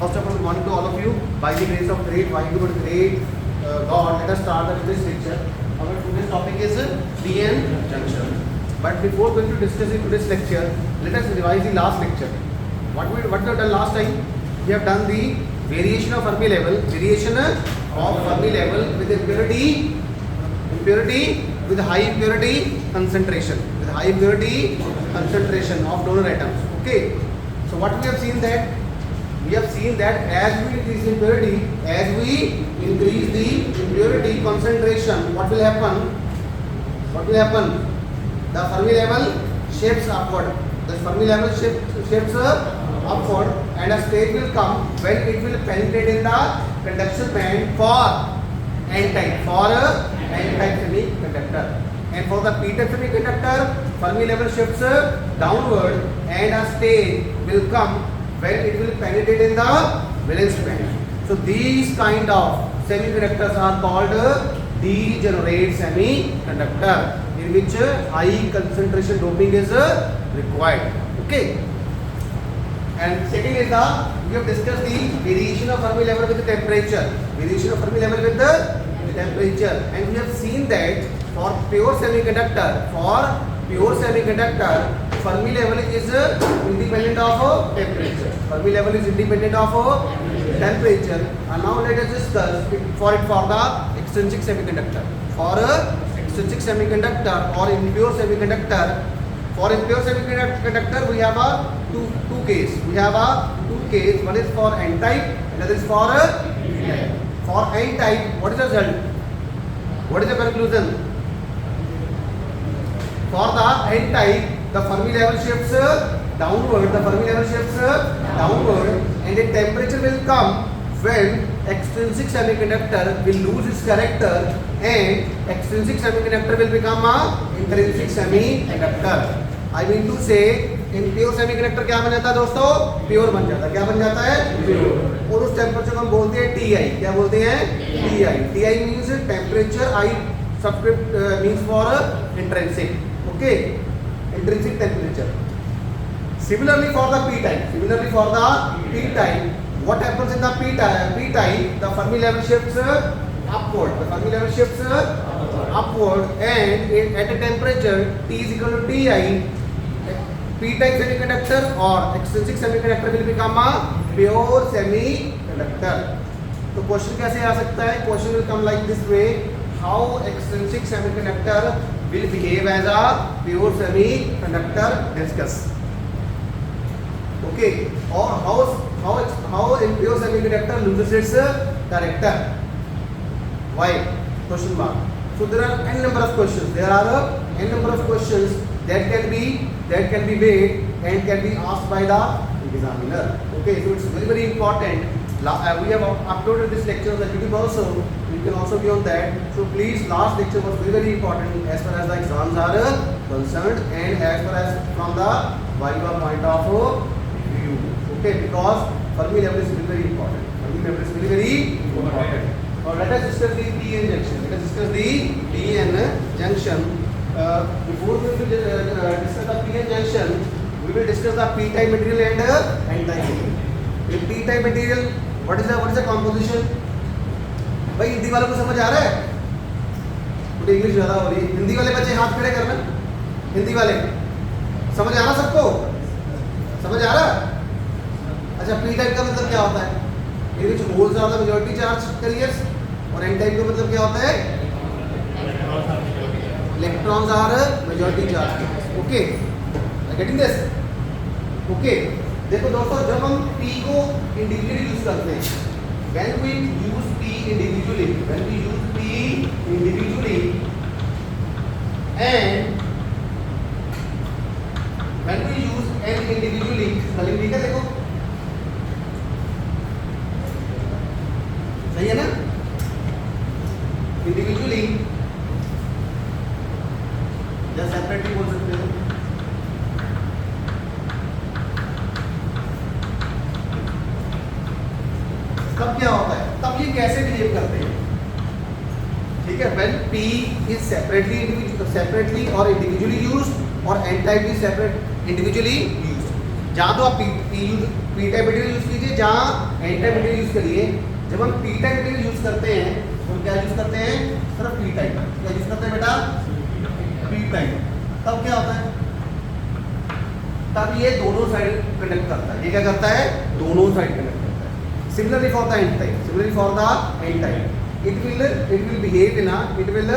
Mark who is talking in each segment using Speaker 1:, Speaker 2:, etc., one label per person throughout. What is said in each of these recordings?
Speaker 1: First of all, good morning to all of you. By the grace of great Vaheguru, great God, let us start with this lecture. Our today's topic is PN junction. But before going to discuss in today's lecture, let us revise the last lecture. What we have done last time? We have done the variation of Fermi level, with impurity with high impurity concentration, of donor atoms. Okay. So what we have seen that as we increase the impurity concentration, what will happen? The Fermi level shifts upward. And a stage will come when it will penetrate in the conduction band for N-type semiconductor. And for the P-type semiconductor, Fermi level shifts downward and a stage will come when it will penetrate in the valence band. So these kind of semiconductors are called degenerate semiconductor, in which high concentration doping is required. Okay. And second is we have discussed the variation of Fermi level with the temperature. And we have seen that for pure semiconductor, Fermi level is independent of temperature. And now let us discuss for the extrinsic semiconductor. For extrinsic semiconductor or impure semiconductor, we have two case. One is for N-type, another is for P-type. For N-type, what is the result? What is the conclusion? For the N-type, the Fermi level shifts downward, and the temperature will come when extrinsic semiconductor will lose its character and extrinsic semiconductor will become a intrinsic semiconductor. I mean to say, impure semiconductor क्या बन जाता है दोस्तों? Pure बन जाता है. क्या बन जाता है? प्योर. और उस टेम्परेचर को हम बोलते हैं TI. क्या बोलते हैं? TI means temperature. I subscript means for intrinsic. Okay, intrinsic temperature. Similarly for the P-type, what happens in the P-type? The Fermi level shifts upward. And at a temperature T is equal to TI, P-type semiconductor or extrinsic semiconductor will become a pure semiconductor. तो question कैसे आ सकता है? Question will come like this way: how extrinsic semiconductor will behave as a pure semiconductor? Discuss. Okay. Or how impure semiconductor loses its character? Why? Question mark. So there are n number of questions. That can be made and can be asked by the examiner. Okay, so it's very, very important. We have uploaded this lecture on the YouTube also. You can also be on that. So please, last lecture was very, very important as far as the exams are concerned and as far as from the Viva point of view. Okay, because Fermi level is very, very important. Now let us discuss the PN junction. Before we will discuss the PN junction, we will discuss the P-type material and N-type material. In P-type material, what is the composition? भाई हिंदी वालों को समझ आ रहा है? थोड़ी English ज़्यादा हो रही है. हिंदी वाले बच्चे हाथ खड़े करना. हिंदी वाले समझ आ रहा सबको? समझ आ रहा? अच्छा, P-type का मतलब क्या होता है? ये which holes are the majority charge carriers और N-type का मतलब क्या होता है? Electrons are majority charge carriers. Okay, are getting this? Okay, देखो दोस्तों, जब हम P को इंडिविजुअली यूज करते हैं, when we use P individually and when we use N individually, spelling ठीक है? देखो सही है ना? इंडिविजुअली या सेपरेटली बोल सकते हो. तब क्या होता है? तब ये कैसे बिहेव करते हैं? ठीक है, when P is separately or individually used और N type is separate individually used. जहाँ तो आप P P type material use कीजिए, जहाँ एन टाइप मटेरियल यूज करिए। जब हम पी टाइप मटेरियल यूज करते हैं तो क्या यूज करते हैं, सिर्फ पी टाइप। क्या यूज करते हैं बेटा, पी टाइप। तब क्या होता है, तब ये दोनों साइड कनेक्ट करता है। ये क्या करता है, दोनों साइड कनेक्ट करता है। Similarly for the N type, similarly for the N type, it will behave in a, it will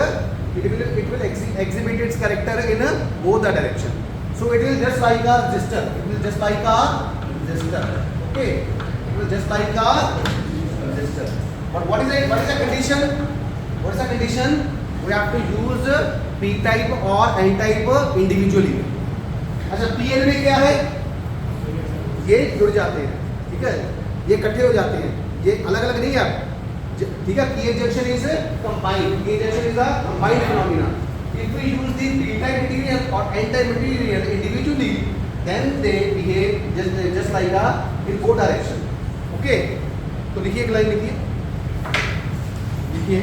Speaker 1: exhibit its character in both the direction. So it will just like a resistor, it will just like a resistor. Okay, it will just like a resistor. But what is the condition, what is the condition, we have to use p type or n type individually. अच्छा, pn में क्या है, ये जुड़ जाते हैं, ठीक है, ये इकट्ठे हो जाते हैं, ये अलग अलग नहीं है, ठीक है। P junction is combined, P junction is a combined phenomena. If we use the p type material or n type material individually, then they behave just like a in both direction. Okay, तो लिखिए, एक line लिखिए, लिखिए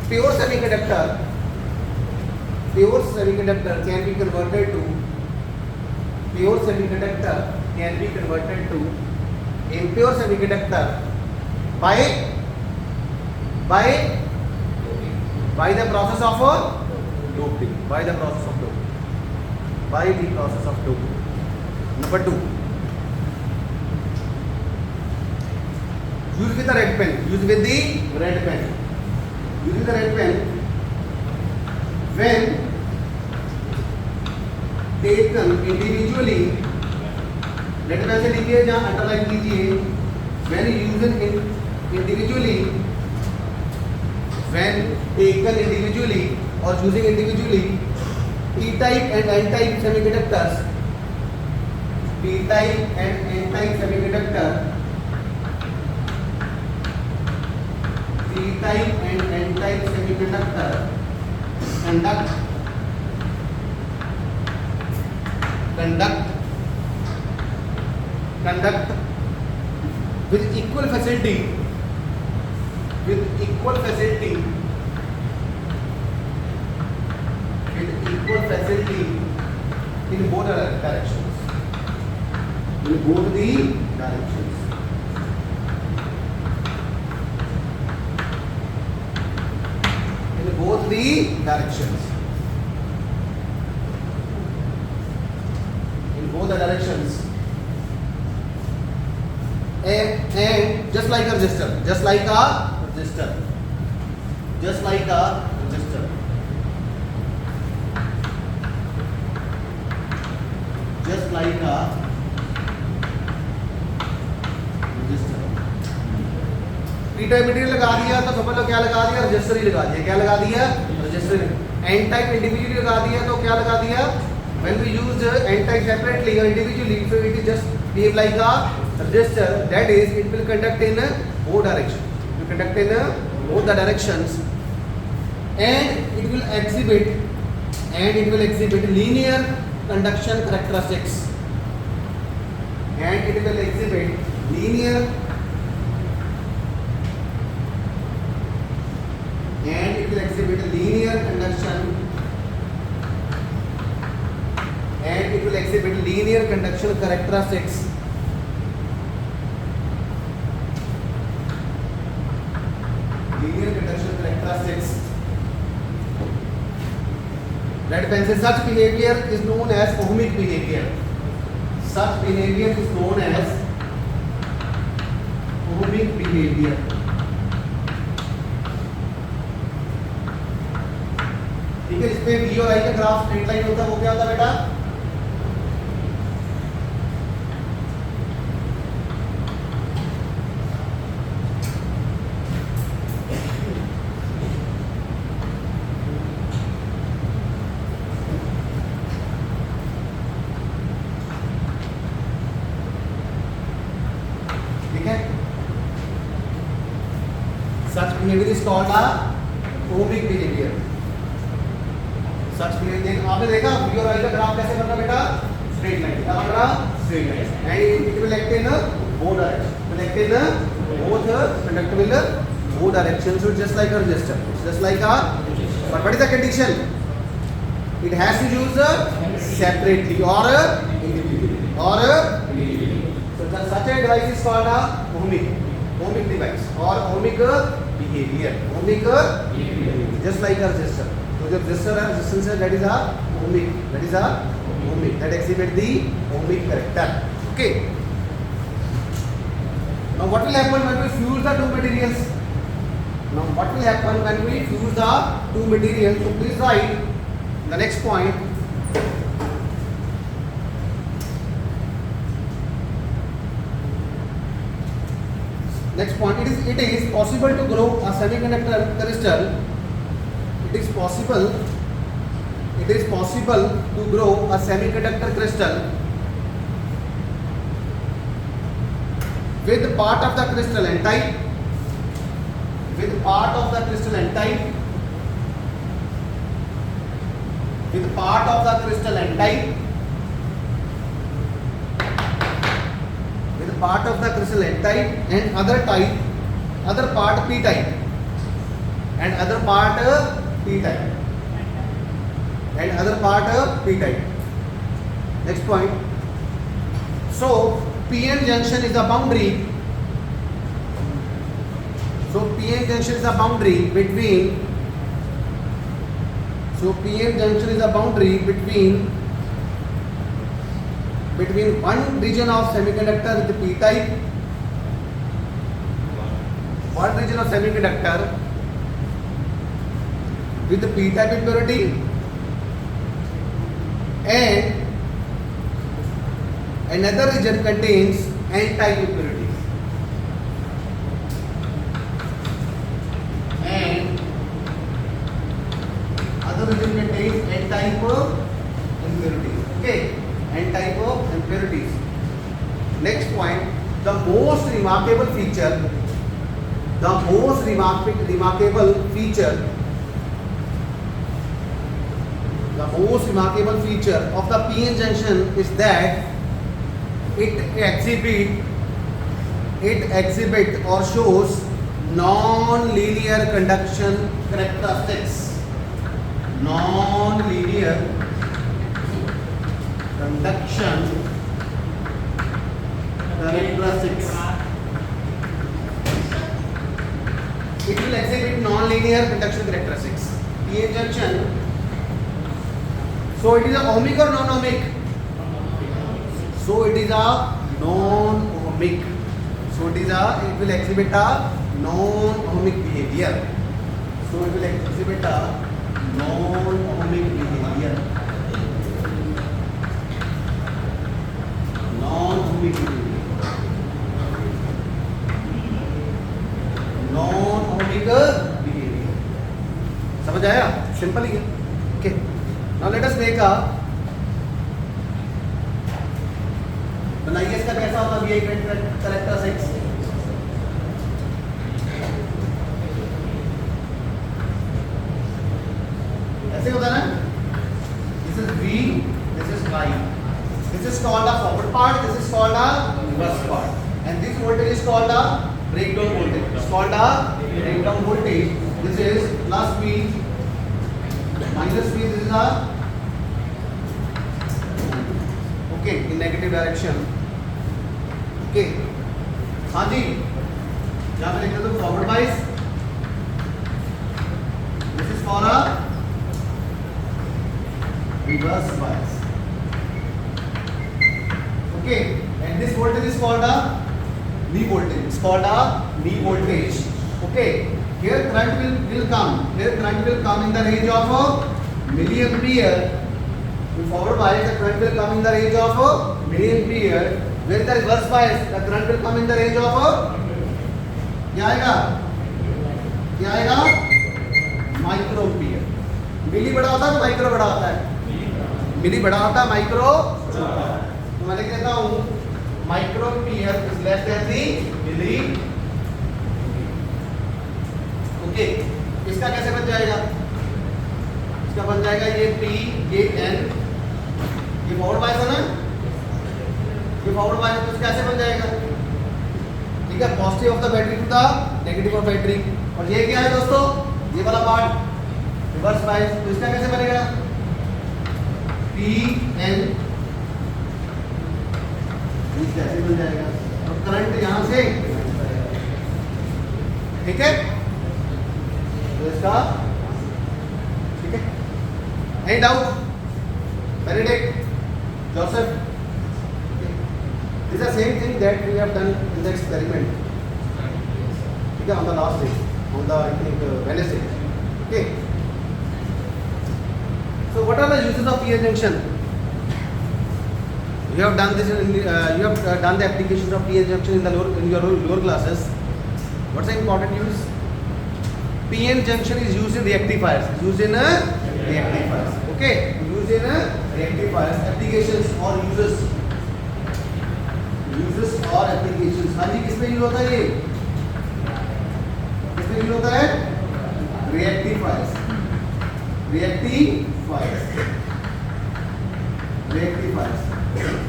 Speaker 1: pure semiconductor can be converted to, pure semiconductor can be converted to impure semiconductor by the process of doping, by the process of doping. Number 2, use with the red pen, using the red pen when taken individually, red pen से लिखिए, जहाँ underline कीजिए, when used individually, when taken individually or using individually, p type and n type semiconductors, p type and n type semiconductor, p type and n type semiconductor conduct with equal facility in both directions, in both the directions. In both the directions. In both the directions. And just like a resistor, just like a resistor, just like a resistor, just like a resistor. p type material लगा दिया तो समझ लो क्या लगा दिया, register ही लगा दिया। क्या लगा दिया, रजिस्टर। n टाइप इंडिविजुअली लगा दिया तो क्या लगा दिया, when we use n type separately or individually, so it is just behave like a resistor, that is it will conduct in both directions, it will conduct in both the directions, and it will exhibit linear conduction characteristics, and it will exhibit linear conduction characteristics. Red pen says such behavior is known as ohmic behavior. Such behavior is known as ohmic behavior. ठीक है, इसमें V और I का graph straight line होता है, वो क्या होता है बेटा, such behavior is called a ohmic behavior. Such behavior, आपने देखा V और I का ग्राफ कैसे बनना बेटा, स्ट्रेट लाइन, क्या बन रहा, straight line, and it will act in both directions, will act in both conductor will both directions, so just like a resistor, just like a, but what is the condition, it has to use separately or individually, or so such a device is called a ohmic device or ohmic behavior. Just like a resistor. So the resistance that is a ohmic that exhibit the ohmic character. Okay. Now what will happen when we fuse the two materials? Now what will happen when we fuse the two materials? So please write the next point. Next point, it is possible to grow a semiconductor crystal. It is possible to grow a semiconductor crystal with part of the crystal n-type, with part of the crystal n-type, with part of the crystal n-type, with part of the crystal n-type and other part p-type, and other part p-type, and other part p-type. Next point. So PN junction is a boundary. So PN junction is a boundary between. So PN junction is a boundary between one region of semiconductor with p-type, one region of semiconductor with the p-type impurity, and another region contains n-type impurities, and other region contains n-type impurities. Okay, n-type impurities. Next point, the most remarkable feature of the PN junction is that it exhibit or shows non-linear conduction characteristics. Non-linear conduction characteristics. It will exhibit non-linear conduction characteristics. PN junction. So it is a ohmic or non-ohmic? So it is a non-ohmic. So it will exhibit a non-ohmic behavior. So it will exhibit a non-ohmic behavior. Non-ohmic behavior. Non-ohmic behavior. समझ आया? Simple ही है. Okay. Now let us make a. बनाइए इसका कैसा होता है VI characteristics. ऐसे होता है ना. This is V, this is Y. This is called a forward part. This is called a reverse part. And this voltage is called a breakdown voltage. It's called a breakdown voltage. This is plus V, minus V. This is a okay in negative direction. Okay. हाँ जी. यहाँ पे लिखते तो forward bias. This is for a reverse bias. Okay. And this voltage is called a knee voltage. It's called a knee voltage. Okay. Here current will come. Here current will come in the range of milliampere. In forward bias, the current will come in the range of milliampere. Where the reverse bias, the current will come in the range of क्या आएगा? Microampere. मिली बड़ा होता है तो micro बड़ा होता है. मिली बड़ा होता है, माइक्रो. तो मैं लिख देता हूँ microampere is less than the milli. Okay. इसका कैसे बन जाएगा? इसका बन जाएगा ये P, ये N. ये फॉरवर्ड बायस है ना. ये फॉरवर्ड बायस तो कैसे बन जाएगा? ठीक है. Positive of the battery to the negative of battery. और ये क्या है दोस्तों? ये वाला पार्ट रिवर्स बायस. तो इसका कैसे बनेगा? P N बीच कैसे मिल जाएगा, और करंट यहाँ से, ठीक है, तो इसका, ठीक है। Any doubt? Benedict, Joseph, this is the same thing that we have done in the experiment, ठीक है, on the last day, on the I think Wednesday, okay. So what are the uses of PN junction? You have done this you have done the applications of PN junction in your lower classes. What's the important use? PN junction is used in rectifiers. Used in rectifiers. Okay. Used in rectifiers. Applications or uses. Uses or applications. हाँ जी, किसमें use होता है ये? किसमें use होता है? Rectifiers.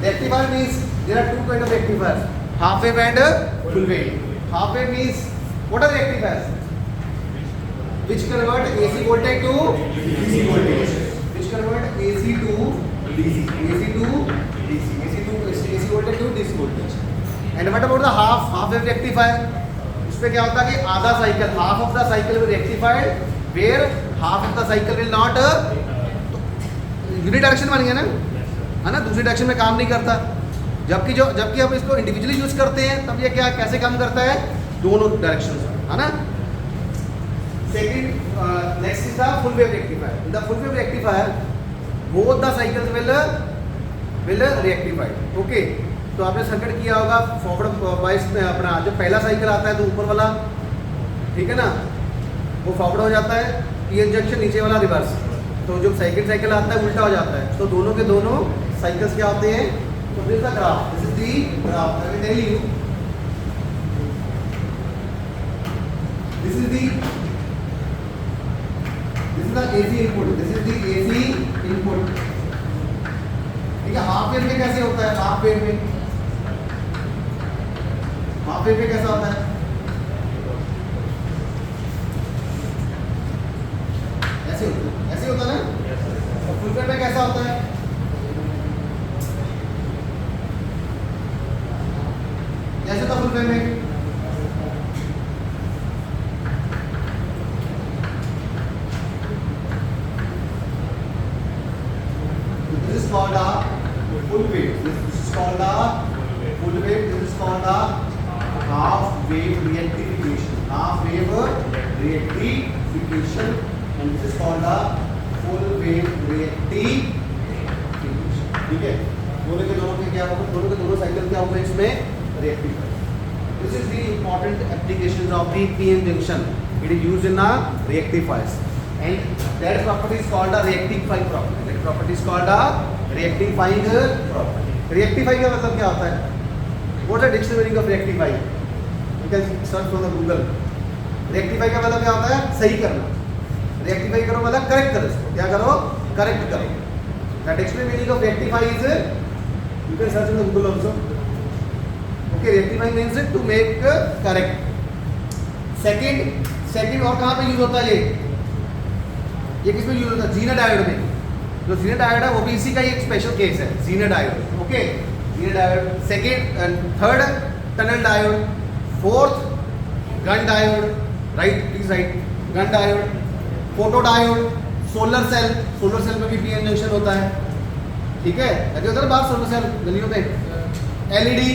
Speaker 1: Rectifier means there are two kind of rectifiers, half wave and full wave. Half wave means what are rectifiers? Which convert AC voltage to DC voltage. Which convert AC to DC. AC voltage to DC voltage. And what about the half wave rectifier? उसमें क्या होता है कि आधा cycle, half of the cycle will rectified, where half of the cycle will not, unit direction बन गया ना, है ना, दूसरी डायरेक्शन में काम नहीं करता। जबकि हम इसको इंडिविजुअली यूज करते हैं तब ये क्या कैसे काम करता है, दोनों डायरेक्शन, है ना। Second, next is the full wave rectifier. In the full wave rectifier both the cycles will rectified, okay. तो आपने सर्किट किया होगा फॉरवर्ड वाइज में, अपना जो पहला साइकिल आता है तो ऊपर वाला, ठीक है ना, वो फॉरवर्ड हो जाता है, पीएन जंक्शन नीचे वाला रिवर्स। तो जो साइकिल आता है उल्टा हो जाता है, तो दोनों के दोनों साइकिल्स क्या होते हैं, तो this is the graph, this is the graph, I will tell you, this is the AC input, this is the AC input, ठीक है। हाफ वेव में कैसे होता है, हाफ वेव में कैसा होता है, ऐसे होता है ना। और फुल वेव में कैसा होता है, कैसे होता फुल वेव में, this is called a full wave, this is called a full wave, this is called a half wave rectification, half wave rectification, and this is called a full wave reactification, ठीक है। दोनों के दोनों क्या होगा, दोनों के दोनों साइकिल क्या होगा इसमें, rectifier. This is the important applications of the PN junction, it is used in a rectifiers and that property is called a rectifying property, that property is called a rectifying property. Rectifying का मतलब क्या होता है, what is the dictionary meaning of rectify, you can search from the Google. Rectify का मतलब क्या होता है, सही करना, रेक्टिफाई करो मतलब करेक्ट करो, इसको क्या करो, करेक्ट करो। The dictionary meaning of rectify is, you can search in the Google also, okay. Rectify means to make correct. Second और कहाँ पे यूज होता है ये किसमें यूज होता है, जीना डायोड में। जो जीना डायोड है वो भी इसी का एक स्पेशल केस है, Zener diode, okay. Zener diode, second, third tunnel diode, fourth Gunn diode, right, please write, Gunn diode, photo diode, solar cell में भी पीएन जंक्शन होता है, ठीक है। ऐसे होता है बात, सोलर सेल गलियों में, एलईडी,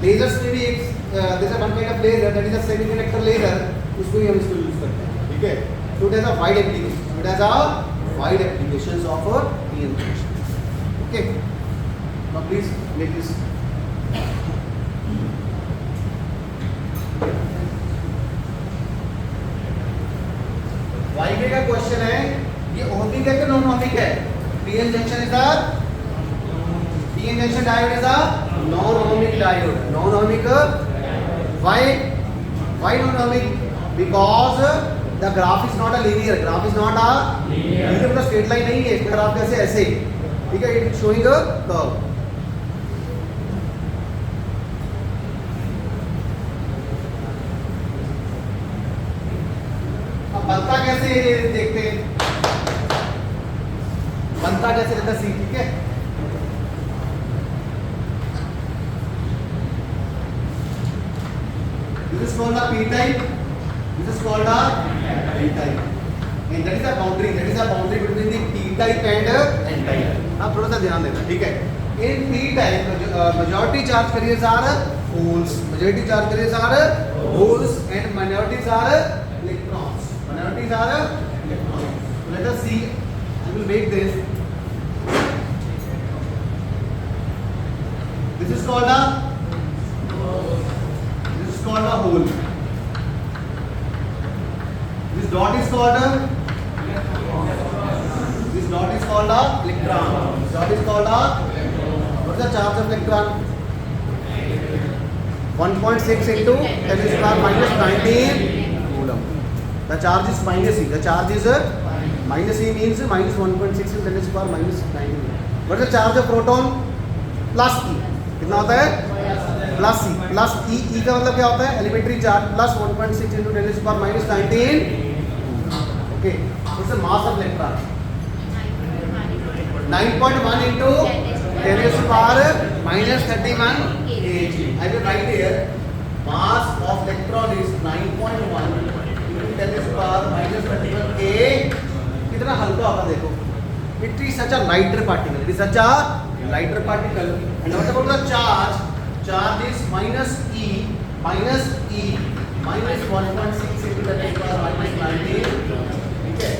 Speaker 1: लेजर्स में भी एक जैसे one kind of laser that is a semiconductor laser, उसको भी हम इसको यूज करते हैं, ठीक है। So it has a wide application, of PN junction, okay. Now please make this, वाईके का क्वेश्चन है, ये ओमिक है कि नॉन ओमिक है, PN junction diode is a non ohmic diode, non ohmic, why non ohmic, because the graph is not a linear, graph is not a linear, मतलब straight line नहीं है, इसका graph कैसे ऐसे, ठीक है, it is showing a curve. बनता कैसे है ये देखते हैं, बनता कैसे रहता सी, ठीक है। This is called a p type. This is called a n type. And that is a boundary. That is a boundary between the p type and n type. आप थोड़ा सा ध्यान देना, ठीक है? In p type, majority charge carriers are holes. Majority charge carriers are holes, and minorities are electrons. Minorities are electrons. So let us see. I will make this. This is called a hole. This dot is called a electron. This dot is called a what is the charge of electron? 1.6 into 10 to the power minus 19 coulomb. The charge is minus E. The charge is minus E means minus 1.6 into 10 to the power minus 19. What is the charge of proton? Plus E. कितना होता है? Plus ई. Plus ई. ई का मतलब क्या होता है? Elementary charge plus 1.6 into 10 to the power minus 19. Okay. What's the mass of electron? 9.1 into 10 to the power minus 31 kg. I will write here mass of electron is 9.1 into 10 to the power minus 31 kg. कितना हल्का होगा देखो. It is such a lighter particle. It is such a lighter particle. And what about the charge? Charge is minus E minus 1.6 into 10 to the power minus 19. Okay.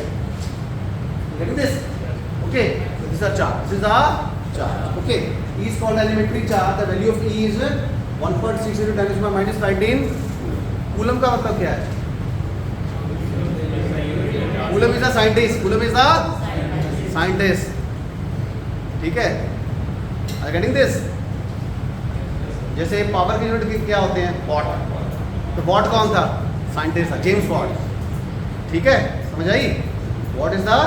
Speaker 1: Getting this? Okay. So this is a charge. This is a charge. Okay. E is called elementary charge. The value of E is 1.6 into 10 to the power minus 19. Coulomb का मतलब क्या है? Coulomb is a scientist. Coulomb is a scientist. ठीक है? Are you getting this? जैसे power की unit क्या होते हैं? वॉट. तो वॉट कौन था? साइंटिस्ट था, जेम्स वॉट. ठीक है, समझ आई? What is the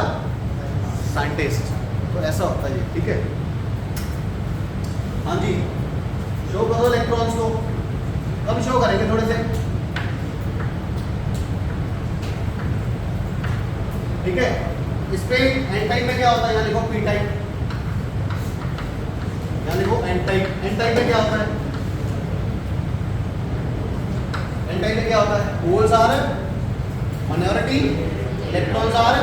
Speaker 1: scientist. तो ऐसा होता है ये, ठीक है? हाँ जी, शो करो इलेक्ट्रॉन्स को. कब शो करेंगे? थोड़े से, ठीक है? इस पे एन टाइप में क्या होता है? यहाँ लिखो पी टाइप. यहाँ लिखो एन टाइप. एन टाइप में क्या होता है? एन टाइप में क्या होता है? Holes are minority, electrons are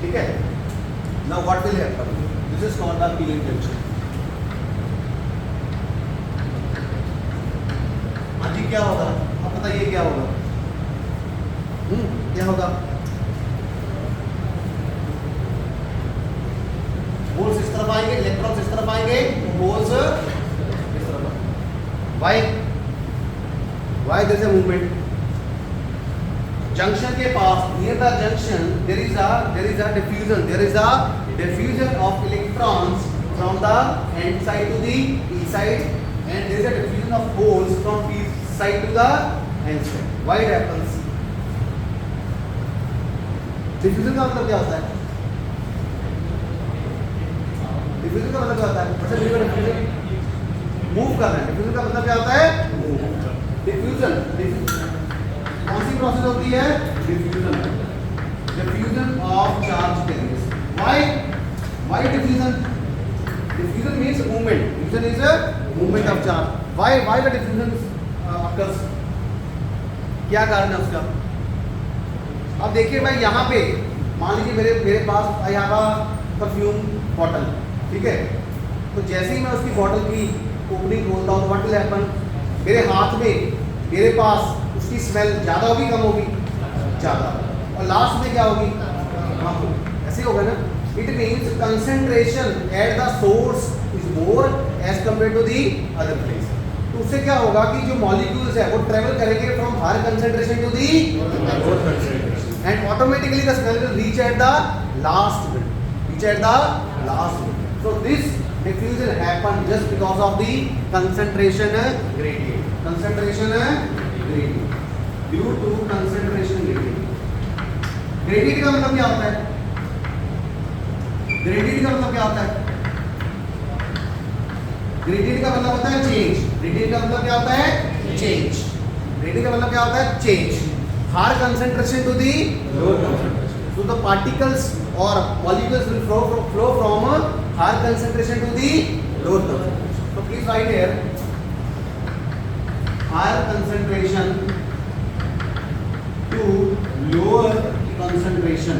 Speaker 1: ठीक है. Now what will happen? This is called the PN junction. हाँ जी, क्या होगा? आप बताइए क्या होगा? क्या होगा? होल्स इस तरफ आएंगे, इलेक्ट्रॉन्स इस तरफ आएंगे, होल्स इस तरफ. Why there is a movement? Junction के पास, near the junction there is a diffusion of electrons from the n side to the p side, and there is a diffusion of holes from p side to the n side. Why it happens? diffusion का मतलब क्या होता है? diffusion का मतलब क्या होता है? मूव करना है. diffusion का मतलब क्या होता है? diffusion कौन सी प्रोसेस होती है? diffusion of charge carriers. Why diffusion? Diffusion means movement. Diffusion is a movement of charge. Why the diffusion occurs? क्या कारण है उसका? अब देखिए भाई, यहाँ पे मान लीजिए मेरे पास I have a perfume bottle. ठीक है, तो जैसे ही मैं उसकी बॉटल की ओपनिंग खोलता हूँ, व्हाट विल हैपन? मेरे हाथ में, मेरे पास उसकी स्मेल ज़्यादा होगी, कम होगी? ज़्यादा. और लास्ट में क्या होगी? कम होगी. ऐसे होगा ना. It means concentration at the source is more as compare to the other place. तो उससे क्या होगा कि जो मॉलिक्यूल्स है वो ट्रेवल करेंगे from higher concentration to the lower concentration, and automatically the smell will reach at the last bit. So this diffusion happen just because of the concentration gradient. Due to concentration gradient. Gradient का मतलब क्या होता है? Gradient का मतलब होता है change, gradient का मतलब क्या होता है चेंज, ग्रेडियंट का मतलब क्या होता है change, higher concentration to the lower concentration, so the particles or molecules will flow from a higher concentration to the lower concentration. So please write here higher concentration to lower concentration.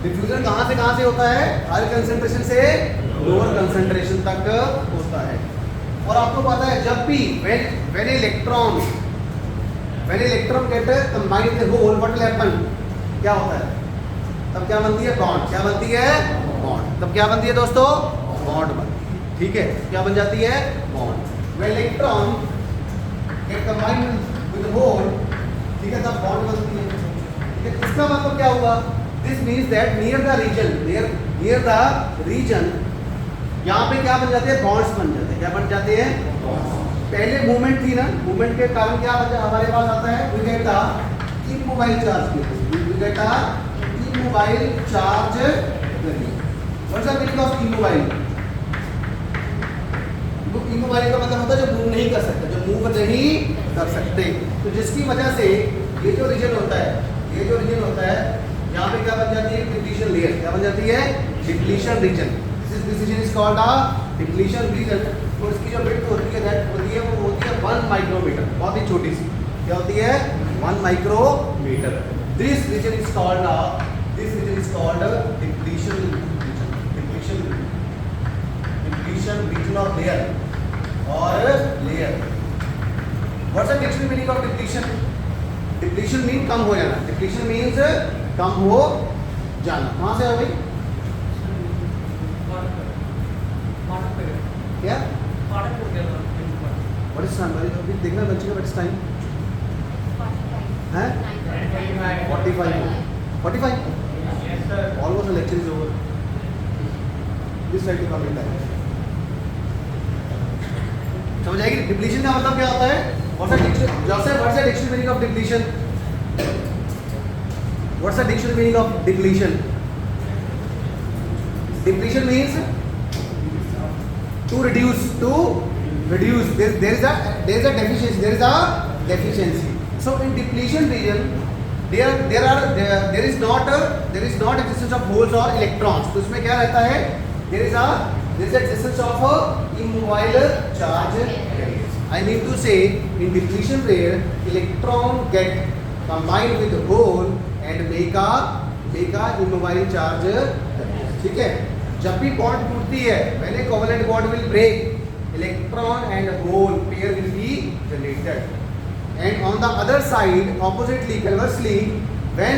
Speaker 1: Diffusion कहां से होता है, higher concentration से lower concentration तक होता है। और आपको पता है जब भी when electron get combined with the hole, what will happen, क्या होता है, तब क्या बनती है बॉन्ड, क्या बनती है बॉन्ड, तब क्या बनती है दोस्तों बॉन्ड बनती है, ठीक है, क्या बन जाती है bond. when electron get combined with the hole, ठीक है, तब बॉन्ड बनती है, ठीक है। इसका मतलब क्या हुआ, this means that near the region यहाँ पे क्या बन जाते हैं बॉन्ड्स बन जाते हैं, क्या बन जाते हैं पहले मूवमेंट थी ना, मूवमेंट के कारण क्या हमारे पास आता है we get the immobile charge, we get the immobile charge. What's the meaning of immobile, immobile का मतलब होता है जो मूव नहीं कर सकते, जो मूव नहीं कर सकते, तो जिसकी वजह से ये जो रीजन होता है यहाँ पे क्या बन जाती है डिप्लीशन लेयर, क्या बन जाती है depletion region, this region is called a depletion region. और इसकी जो विड्थ होती है वो होती है 1 माइक्रोमीटर, बहुत ही छोटी सी, क्या होती है 1 micrometre. This region is called depletion region of layer और layer. What's the dictionary meaning of depletion, depletion mean कम हो जाना, डिप्लीशन मीन्स कम हो जाना। कहाँ से आ गई क्या व्हाट इज टाइम, अभी देखना बच्चे का व्हाट इज टाइम है 45 almost the lecture is over, this side to come time. समझ आएगी डिप्लीशन का मतलब क्या होता है, what's the dictionary meaning of depletion, what's the dictionary meaning of depletion? Depletion means to reduce, there is a deficiency, so in depletion region there is not existence of holes or electrons, तो इसमें क्या रहता है there is existence of immobile charge carriers. I mean to say in depletion where electron get combined with the hole and make a immobile charge, ठीक है। जब भी bond टूटती है when a covalent bond will break, electron and hole pair will be generated, and on the other side oppositely conversely when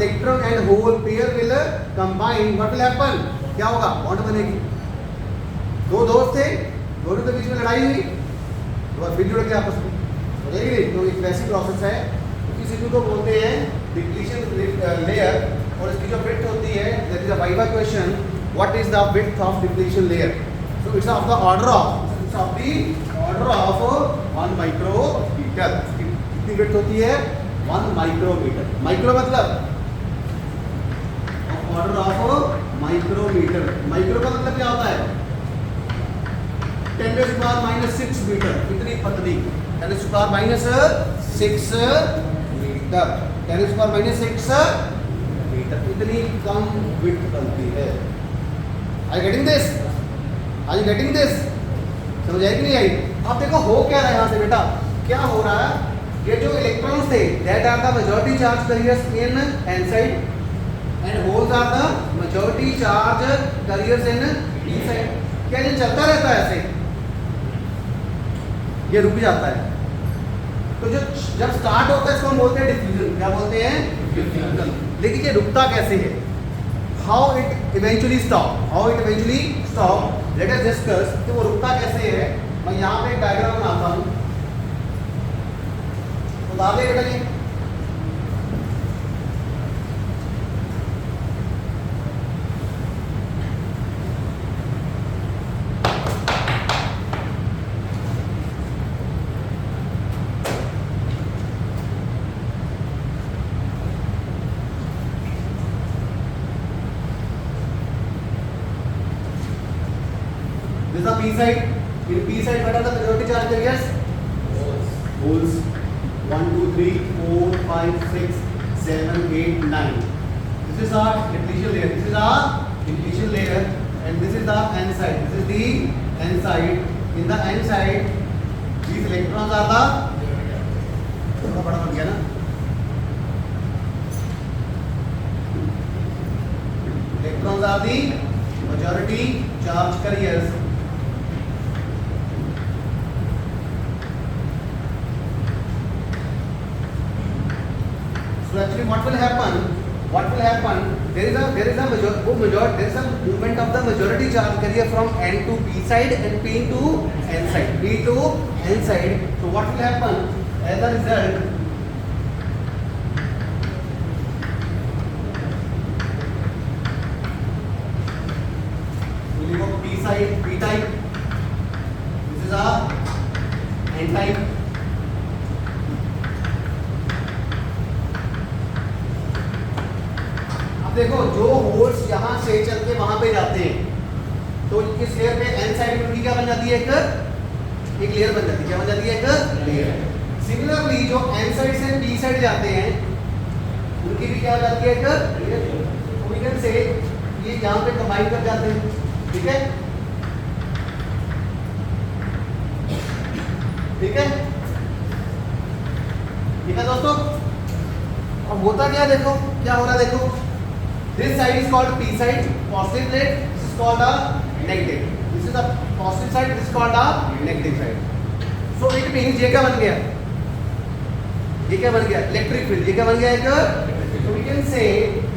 Speaker 1: electron and hole pair will combine, what will happen, क्या होगा bond बनेगी। दो दोस्त थे, दोनों के बीच में लड़ाई हुई और फिर जुड़ गए आपस में, हो जाएगी, तो एक वैसी प्रोसेस है। किसी को बोलते हैं डिप्लीशन लेयर, और इसकी जो विड्थ होती है that is a viva question, what is the width of depletion layer, so it's of the order of 1 micrometre. कितनी विड्थ होती है 1 माइक्रोमीटर, माइक्रो मतलब ऑर्डर ऑफ माइक्रोमीटर, माइक्रो का मतलब क्या होता है 10⁻⁻6 मीटर, कितनी पतली 10⁻⁻6 मीटर, 10⁻⁻6 मीटर, इतनी कम विड्थ बनती है। Are you getting this? समझ आई कि नहीं आई? अब देखो हो क्या रहा है यहाँ से बेटा, क्या हो रहा है, ये जो इलेक्ट्रॉन्स थे that are the majority charge carriers in n side and holes are the majority charge carriers in p side. क्या ये चलता रहता है ऐसे, ये रुक जाता है, तो जो जब स्टार्ट होता है इसको हम बोलते हैं डिफ्यूजन, क्या बोलते हैं डिफ्यूजन। लेकिन ये रुकता कैसे है, how it eventually stop, let us discuss कि वो रुकता कैसे है। मैं यहाँ पे एक डायग्राम बनाता हूँ, तो बता दे बेटा जी, P side. In P side, what are the majority charge carriers? Holes. 1, 2, 3, 4, 5, 6, 7, 8, 9. This is our depletion layer. This is our depletion layer, and this is the N side. This is the N side. In the N side, these electrons are the थोड़ा बड़ा बन गया ना. Electrons are the majority charge carriers. So actually, what will happen? There is a movement of the majority charge carrier from N to P side and P to N side. P to N side. So what will happen? As a result, we go P side, P type. This is a N type. अब देखो जो holes यहाँ से चल के वहां पे जाते हैं, तो इस लेयर पे N साइड में उनकी क्या बन जाती है? एक लेयर बन जाती है. क्या बन जाती है? एक लेयर. सिमिलरली जो N साइड से P साइड जाते हैं उनकी भी क्या हो जाती है? एक वी कैन से ये यहाँ पे कंबाइन कर जाते हैं. ठीक है, ठीक है, ठीक है दोस्तों. अब होता क्या, देखो क्या हो रहा है. देखो, this side is called P side, positive plate. This is called a negative. This is the positive side. This is called a negative side. So it means ये क्या बन गया? ये क्या बन गया? Electric field. ये क्या बन गया? एक. So we can say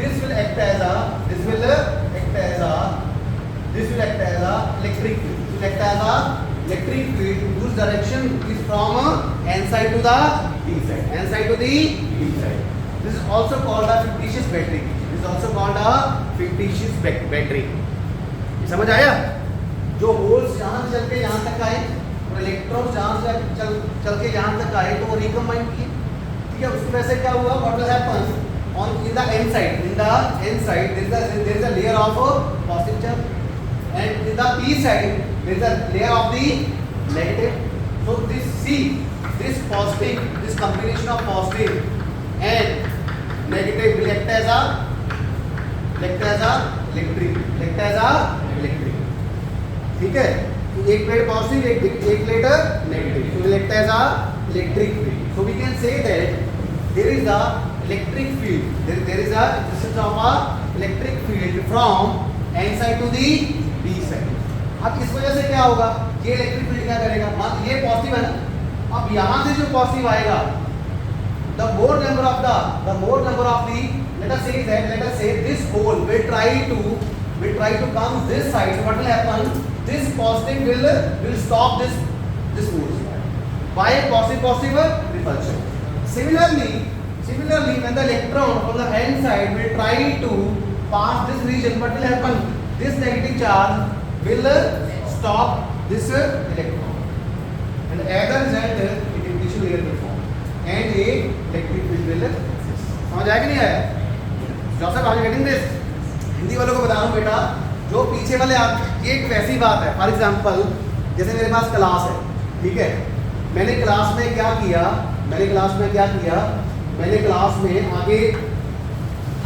Speaker 1: this will act as a electric field. It will act as a electric field whose direction is from N side to the P side. N side to the P side. This is also called a fictitious battery. This is also called a fictitious battery. समझ आया? जो holes यहाँ से चल के यहाँ तक आए और इलेक्ट्रॉन्स जहाँ से चल के यहाँ तक आए तो वो रिकम्बाइन किए. ठीक है, उसकी वजह से क्या हुआ? What will happen on in the N side? In the N side there is a layer of positive charge, and in the P side there is a layer of the negative. So this combination of positive and negative will act as a electric. ठीक है, एक plate positive, एक plate negative. So will act as a electric field. So we can say that there is a electric field. There is a existence of a electric field from N side to the P side. अब इस वजह से क्या होगा? ये electric field क्या करेगा? मान ये पॉजिटिव है ना, अब यहाँ से जो पॉजिटिव आएगा, the more number of the let us say this hole will try to come this side. So what will happen? This positive will stop this force by positive repulsion. Similarly when the electron on the N side will try to pass this region, what will happen? This negative charge will stop this electron, and as a result a depletion layer will form and a electric field will exist. समझ आया कि नहीं आया? Joseph, are you getting this? Hindi वालों को बता रहा हूँ बेटा, जो पीछे वाले ये एक वैसी बात है. फॉर एग्जांपल जैसे मेरे पास क्लास है, ठीक है, मैंने क्लास में क्या किया? मैंने क्लास में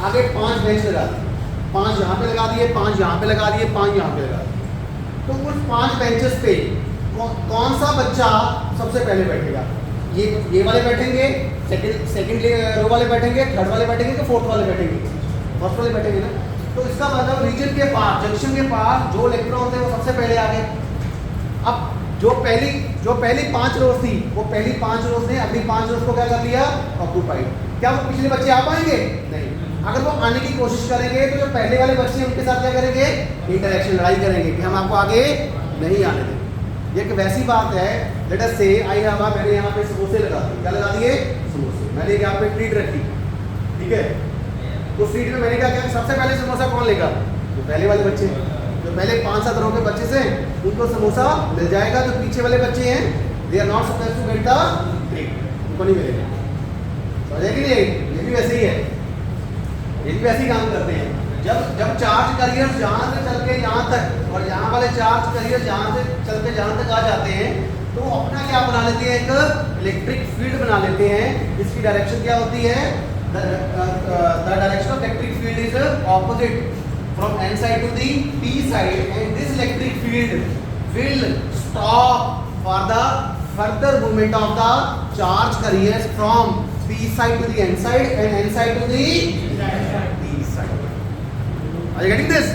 Speaker 1: आगे 5 बेंच लगा दिए. 5 यहाँ पे लगा दिए, 5 यहाँ पे लगा दिए, 5 यहाँ पे लगा दिए. तो उस 5 बेंचेस पे कौन सा बच्चा सबसे पहले बैठेगा? ये वाले बैठेंगे, सेकंड रो वाले बैठेंगे, थर्ड वाले बैठेंगे, तो फोर्थ वाले बैठेंगे, फर्स्ट वाले बैठेंगे ना. तो इसका मतलब रीजन के पास, जंक्शन के पास जो इलेक्ट्रॉन होते हैं वो सबसे पहले आ गए. अब जो पहली 5 रोज थी, वो पहली 5 रोज ने अगली 5 रोज को क्या कर लिया? ऑक्यूपाइड. क्या वो पिछले बच्चे आ पाएंगे? नहीं. अगर वो आने की कोशिश करेंगे तो जो पहले वाले बच्चे हैं उनके साथ क्या करेंगे? इंटरेक्शन, लड़ाई करेंगे कि हम आपको आगे नहीं आने देंगे. ये एक वैसी बात है. लेट अस से मैंने यहाँ पे समोसे लगा दिए. क्या लगा दिए? समोसे. मैंने यहाँ पे ट्रीट रखी, ठीक है. उस ट्रीट में मैंने क्या किया? सबसे पहले समोसा कौन लेगा? जो पहले वाले बच्चे, जो पहले 5-7 रो के बच्चे से उनको समोसा मिल जाएगा. जो पीछे वाले बच्चे हैं they are not supposed to get the treat, उनको नहीं मिलेगा. समझे कि नहीं? ये भी वैसे ही है, ये भी वैसे ही काम करते हैं. जब चार्ज कैरियर यहाँ से चल के यहाँ तक और यहाँ वाले चार्ज कैरियर यहाँ से चल के जहाँ तक आ जाते हैं तो अपना क्या बना लेते हैं, एक इलेक्ट्रिक फील्ड बना लेते हैं। इसकी डायरेक्शन क्या होती है, the direction of electric field is opposite from n side to the p side, and this electric field will stop for the further movement of the charge carriers from p side to the n side and n side to the p side. Are you getting this?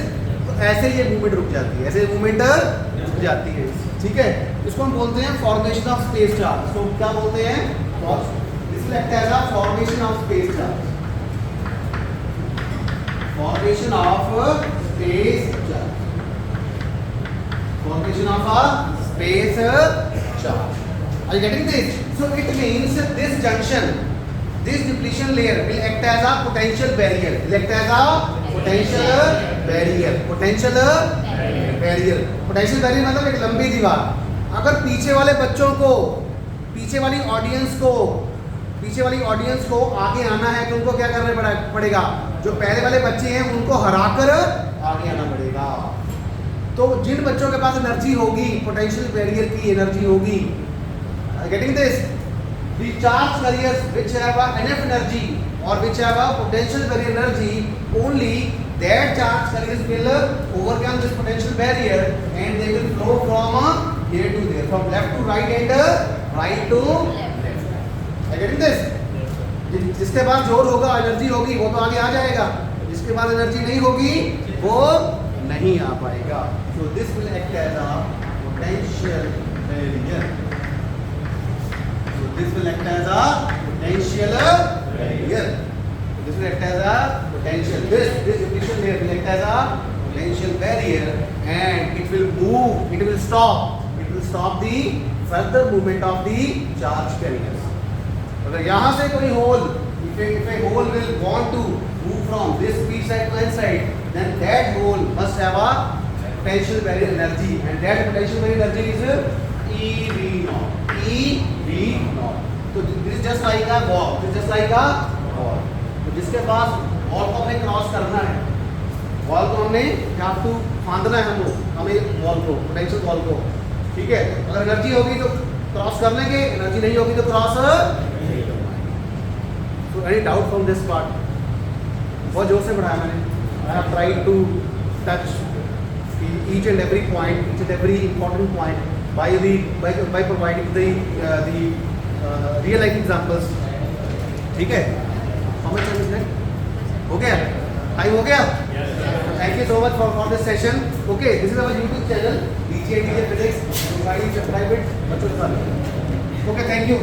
Speaker 1: तो ऐसे ये movement रुक जाती है, ऐसे movement रुक जाती है, ठीक है। इसको हम बोलते हैं फॉर्मेशन ऑफ स्पेस चार्ज। तो क्या बोलते हैं, this will act as a formation of space charge, formation of space charge, formation of a space charge. Are you getting this? So it means this junction, this depletion layer will act as a potential barrier, will act as a potential barrier, potential barrier, potential barrier मतलब एक लंबी दीवार। अगर पीछे वाले बच्चों को, पीछे वाली ऑडियंस को आगे आना है तो उनको क्या करना पड़ेगा, जो पहले वाले बच्चे हैं उनको हराकर आगे आना पड़ेगा। तो जिन बच्चों के पास एनर्जी होगी, पोटेंशियल बैरियर की एनर्जी होगी, getting this, the charge carriers which have enough energy और which have potential barrier energy, only that charge carriers will overcome this potential barrier and they will flow from here to there, from left to right and right to left. Getting this? जिसके पास जोर होगा, energy होगी, वो तो आगे आ जाएगा, जिसके पास एनर्जी नहीं होगी वो नहीं आ पाएगा। So this will act as a potential barrier, so this will act as a potential barrier, this will act as a potential, this depletion layer will act as a potential barrier and it will move, it will stop the further movement of the charge carriers. अगर यहाँ से कोई hole, if a hole will want to move from this p side to n side, then that hole must have a potential barrier energy, and that potential barrier energy is EV0. EV0. So this is just like a wall. This is just like a wall. तो जिसके पास wall को हमें cross करना है, wall को हमने have to फांदना है, हमें wall को, potential wall को, ठीक है। अगर एनर्जी होगी तो क्रॉस कर लेंगे, एनर्जी नहीं होगी तो cross. So any doubt from this part? बहुत जोर से पढ़ाया मैंने। I have tried to touch each and every point, each and every important point by providing the real life examples. ठीक है? How much time is left? हो गया? Time हो गया? Thank you so much for this session. Okay, this is our YouTube channel, DJ Physics. Subscribe it, बच्चों के साथ। Okay, thank you.